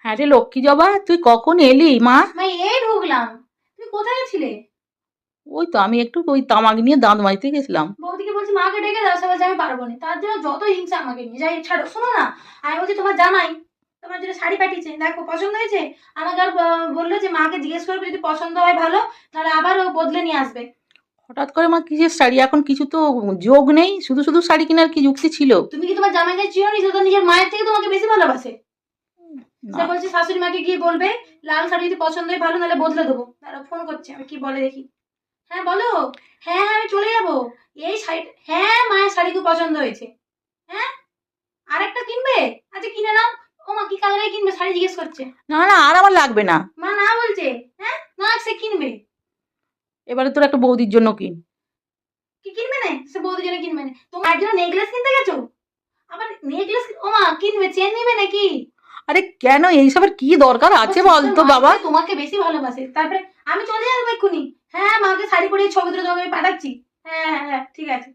হ্যাঁ রে লক্ষ্মী জবা, তুই কখন এলি মা? মা এই ঢুকলাম। তুমি কোথায় ছিলে? ওই তো আমি একটু ওই তামাক নিয়ে দাঁত মাজতে গেছিলাম। বৌদিকে বলছি মাকে ডেকে দাও, সে বলছে আমি পারবো না। তার জন্য যত হিংসা আমাকে নিয়ে। যাই ছাড়ো, শোনো না, আমি বলছি তোমার জামাই তোমার জন্য শাড়ি পাঠিয়েছে, দেখো পছন্দ হয়েছে। আমাকে আর বললো যে মাকে জিজ্ঞেস করবে, যদি পছন্দ হয় ভালো, তাহলে আবার ও বদলে নিয়ে আসবে। হঠাৎ করে মা কিসের শাড়ি? এখন কিছু তো যোগ নেই, শুধু শুধু শাড়ি কেনার কি যুক্তি ছিল? তুমি কি তোমার জামাইকে চিনো নি? সে তো নিজের মায়ের থেকে তোমাকে বেশি ভালোবাসে। সে না, বলছে শাশুড়ি মাকে গিয়ে বলবে লাল শাড়ি যদি পছন্দ হয় ভালো, নাহলে বদলে দেবো। তারা ফোন করছে, আমি কি বলে দেখি। হ্যাঁ বলো। হ্যাঁ হ্যাঁ আমি চলে যাবো। এই শাড়ি, হ্যাঁ মায়ের শাড়ি খুব পছন্দ হয়েছে। হ্যাঁ আরেকটা কিনবে? আচ্ছা কিনে নাও। ও মা কি কালারে কিনবে শাড়ি জিজ্ঞেস করছে। না না, আর আমার লাগবে না। মা না বলছে। হ্যাঁ না, সে কিনবে। এবারে তোর একটা বৌদির জন্য কিন। কি কিনবে না? সে বৌদির জন্য কিনবে না? তোমার জন্য নেকলেস কিনতে গেছো? আবার নেকলেস? ও মা কিনবে, চেন নিবে নাকি? আরে কেন, এইসবের কি দরকার আছে বলতো বাবা? তোমাকে বেশি ভালোবাসে। তারপরে আমি চলে যাবো এক্ষুনি। হ্যাঁ মাকে শাড়ি পরিয়ে ছবি তুলে তোমাকে আমি পাঠাচ্ছি। হ্যাঁ হ্যাঁ হ্যাঁ ঠিক আছে।